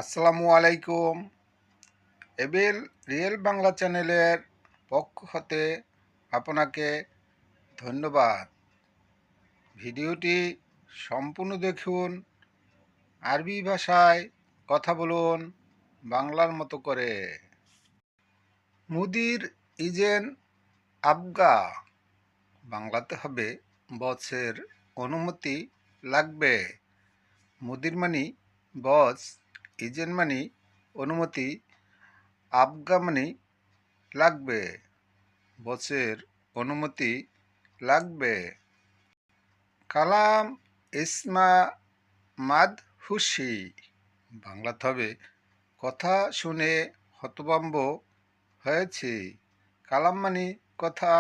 আসসালামু আলাইকুম। Able real Bangla চ্যানেলের পক্ষ হতে আপনাকে ধন্যবাদ। ভিডিওটি সম্পূর্ণ দেখুন, আরবি ভাষায় কথা বলুন বাংলার মতো করে। মুদির ইজেন আবগা, বাংলাতে হবে বসের অনুমতি লাগবে। মুদির মানি বস, ইজেন মানি অনুমতি, আবগা মানি লাগবে, বসের অনুমতি লাগবে। কালাম ইসমা মাদহুসি, বাংলাতে হবে কথা শুনে হতভম্ব হয়েছি। কালাম মানে কথা,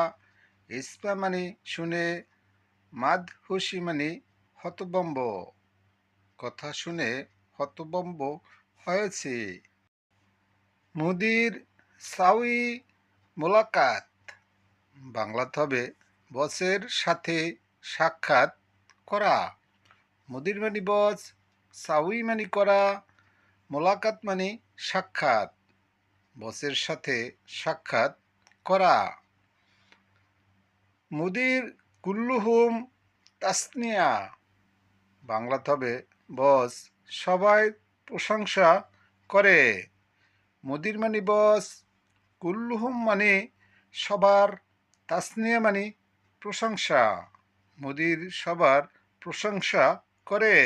ইসমা মানে শুনে, মাদহুসি মানে হতভম্ব, কথা শুনে হতভম্ব হয়েছি। মুদির সাউই মোলাকাত, বাংলাতে হবে বসের সাথে সাক্ষাৎ করা। মুদির মানে বস, সাউই মানে করা, মোলাকাত মানে সাক্ষাৎ, বসের সাথে সাক্ষাৎ করা। মুদির কুল্লুহুম তাসনিয়া, বাংলাতে হবে বস সবাই প্রশংসা করে। মুদির মানে বস, কুল্লুহুম মানে সবার, তাসনিয়া মানে প্রশংসা, মুদির সবার প্রশংসা করে।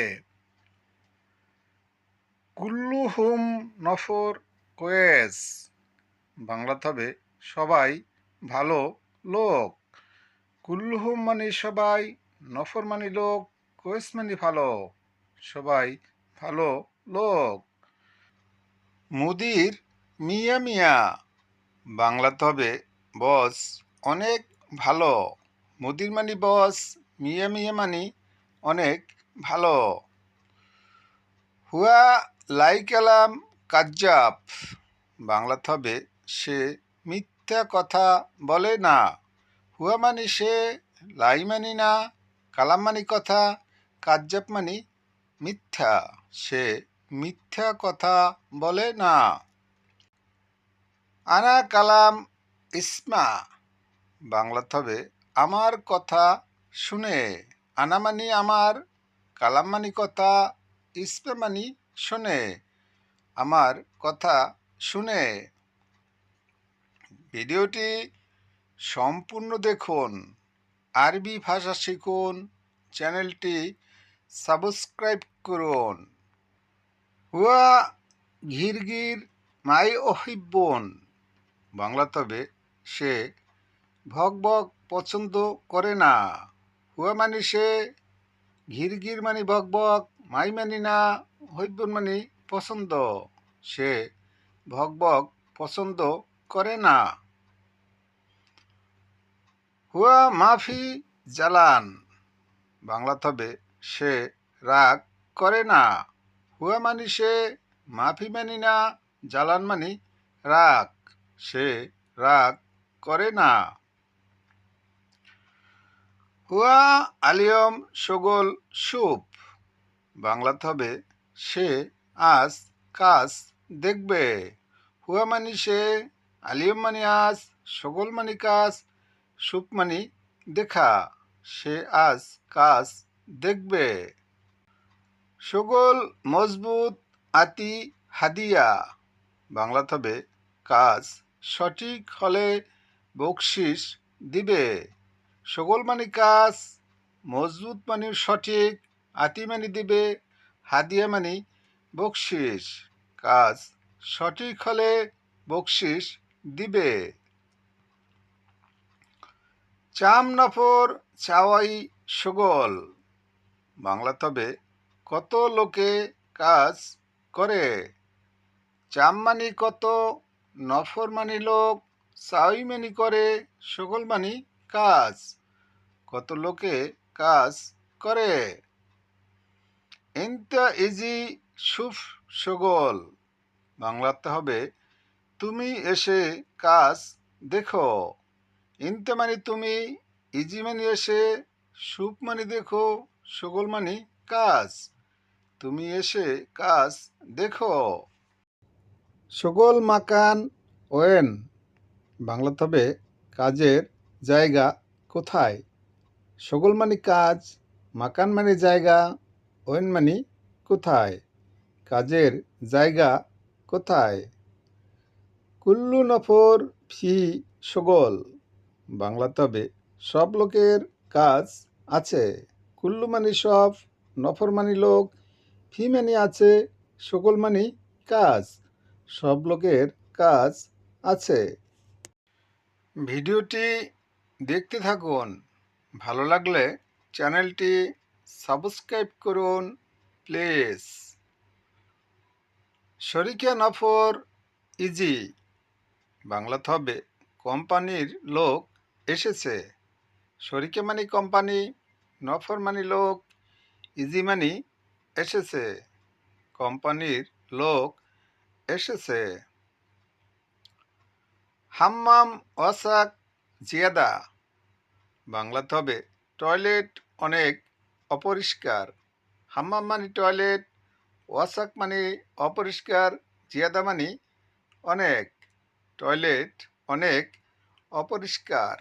কুল্লুহুম নফর কোয়েস, বাংলাতে হবে সবাই ভালো লোক। কুল্লুহুম মানে সবাই, নফর মানে লোক, কোয়েস মানে ভালো, সবাই ভালো লোক। মুদির মিয়া মিয়া, বাংলাতে হবে বস অনেক ভালো। মুদির মানে বস, মিয়া মিয়া মানে অনেক ভালো। হুয়া লাইকালাম কাজ্জাব, বাংলাতে হবে সে মিথ্যা কথা বলে না। হুয়া মানে সে, লাই মানে না, কালাম মানে কথা, কাজ্জাব মানে মিথ্যা, সে মিথ্যা কথা বলে না। আনা কালাম ইসমা, বাংলাতে হবে আমার কথা শুনে। আনা মানি আমার, কালাম মানি কথা, ইসমা মানি শুনে, আমার কথা শুনে। ভিডিওটি সম্পূর্ণ দেখুন, আরবি ভাষা শিখুন, চ্যানেলটি সাবস্ক্রাইব করুন। হুয়া ঘিরগির মাই ওহিব্বন, বাংলাতে হবে সে ভকভক পছন্দ করে না। হুয়া মানে সে, ঘিরগির মানে ভকভক, মাই মানি না, হৈব্বন মানে পছন্দ, সে ভকভক পছন্দ করে না। হুয়া মাফি জালান, বাংলাতে হবে সে রাগ করে না। হুয়া মানি সে, মাফি মানি না, জালান মানি রাগ, সে রাগ করে না। হুয়া আলিয়ম সগোল সুপ, বাংলাতে হবে সে আজ কাজ দেখবে। হুয়া মানি সে, আলিয়ম মানি আজ, সগোল মানি কাজ, সুপ মানি দেখা, সে আজ কাজ দেখবে। সগোল মজবুত আতি হাদিয়া, বাংলাতে হবে কাজ সঠিক হলে বকশিস দিবে। সগোল মানে কাজ, মজবুত মানে সঠিক, আতি মানে দিবে, হাদিয়া মানে বকশিস, কাজ সঠিক হলে বকশিস দিবে। চাম নফর চাওয়াই সগোল, বাংলাতে হবে কত লোকে কাজ করে। চাম মানি কত, নফর মানি লোক, চাওই মানি করে, সগোল মানি কাজ, কত লোকে কাজ করে। ইনতা ইজি সুফ সগোল, বাংলাতে হবে তুমি এসে কাজ দেখো। ইনতে মানে তুমি, ইজি মানে এসে, সুপ মানে দেখো, সগোল মানে কাজ, তুমি এসে কাজ দেখো। শগল মাকান ওয়েন বাংলাতে হবে কাজের জায়গা কোথায়। শগল মানে কাজ, মাকান মানে জায়গা, ওয়েন মানে কোথায়, কাজের জায়গা কোথায়। কুল্লু নফর ফি শগল বাংলাতে হবে সব লোকের কাজ আছে। কুল্লু মানে সব, নফর মানে লোক, ফি মানে আছে, শগল মানে কাজ, সব লোকের কাজ আছে। ভিডিওটি দেখতে থাকুন, ভালো লাগলে চ্যানেলটি সাবস্ক্রাইব করুন প্লিজ। শরিকে নফর ইজি বাংলাতে হবে কোম্পানির লোক এসেছে। শরিকে মানে কোম্পানি, নফর মানে লোক, ইজি মানে এসেছে, কোম্পানির লোক এসেছে। হাম্মাম ওয়াসাক জিয়াদা বাংলাতে হবে টয়লেট অনেক অপরিষ্কার। হাম্মাম মানে টয়লেট, ওয়াসাক মানে অপরিষ্কার, জিয়াদা মানে অনেক, টয়লেট অনেক অপরিষ্কার।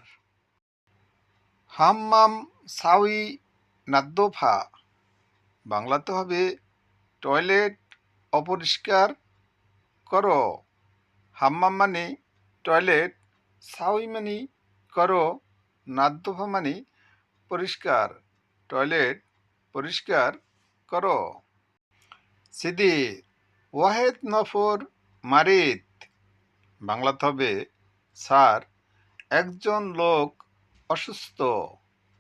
হাম্মাম সাউই নাদ্দোফা বাংলাতে হবে টয়লেট অপরিষ্কার করো। হাম্মাম মানে টয়লেট, সাউই মানে করো, নাদ্দোফা মানে পরিষ্কার, টয়লেট পরিষ্কার করো। সিদি ওয়াহেদ নফর মারিদ বাংলাতে হবে স্যার একজন লোক অসুস্থ।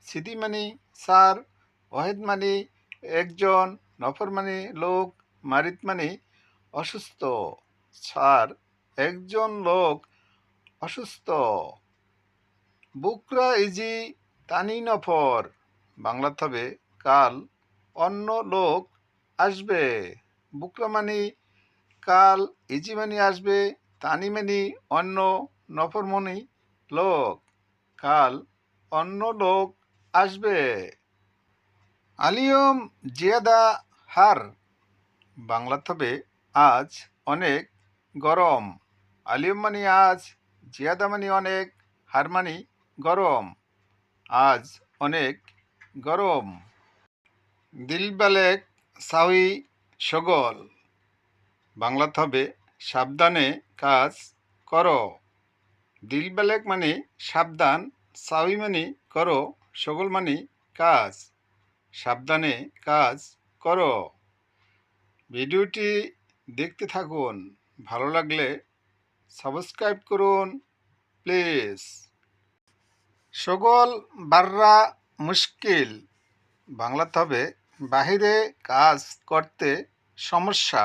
সিদি মানে স্যার, ওয়াহেদ মানে একজন, নফর মানে লোক, মারিদ মানে অসুস্থ, স্যার একজন লোক অসুস্থ। বুকরা ইজি তানি নফর বাংলাতে হবে কাল অন্য লোক আসবে। বুকরা মানে কাল, ইজি মানে আসবে, তানি মানে অন্য, নফর মানে লোক, কাল অন্য লোক আসবে। আলিয়ম জিয়াদা হার বাংলাতে হবে আজ অনেক গরম। আলিয়ম মানে আজ, জিয়াদা মানে অনেক, হার মানে গরম, আজ অনেক গরম। দিলবালেক সাউই শগল বাংলাতে হবে সাবধানে কাজ করো। দিলবালেক মানে সাবধান, সাউই মানে করো, শগল মানে কাজ, সাবধানে কাজ করো। ভিডিওটি দেখতে থাকুন, ভালো লাগলে সাবস্ক্রাইব করুন প্লিজ। শগল বাররা মুশকিল বাংলাতে হবে বাহিরে কাজ করতে সমস্যা।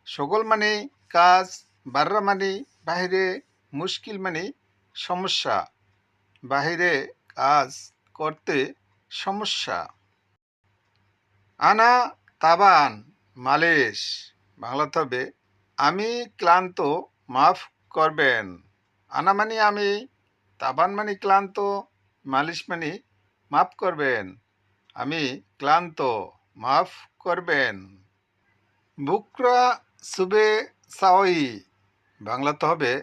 শগল মানে কাজ, বাররা মানে বাহিরে, মুশকিল মানে সমস্যা, বাহিরে কাজ করতে সমস্যা। আনা তাবান মালিশ বাংলাতে হবে আমি ক্লান্ত, মাফ করবেন। আনা মানে আমি, তাবান মানে ক্লান্ত, মালিশ মানে মাফ করবেন, আমি ক্লান্ত, মাফ করবেন। বুকরা সুবে সাওই বাংলাতে হবে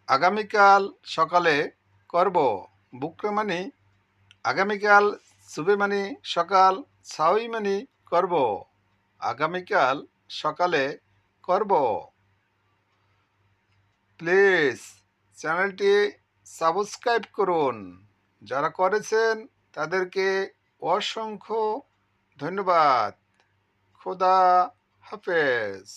আগামীকাল সকালে করব। বুকরা মানে আগামীকাল, সুবে মানে সকাল, সাওই মানে করব, আগামীকাল সকালে করব। প্লিজ চ্যানেলটি সাবস্ক্রাইব করুন, যারা করেছেন তাদেরকে অসংখ্য ধন্যবাদ। খোদা হাফেজ।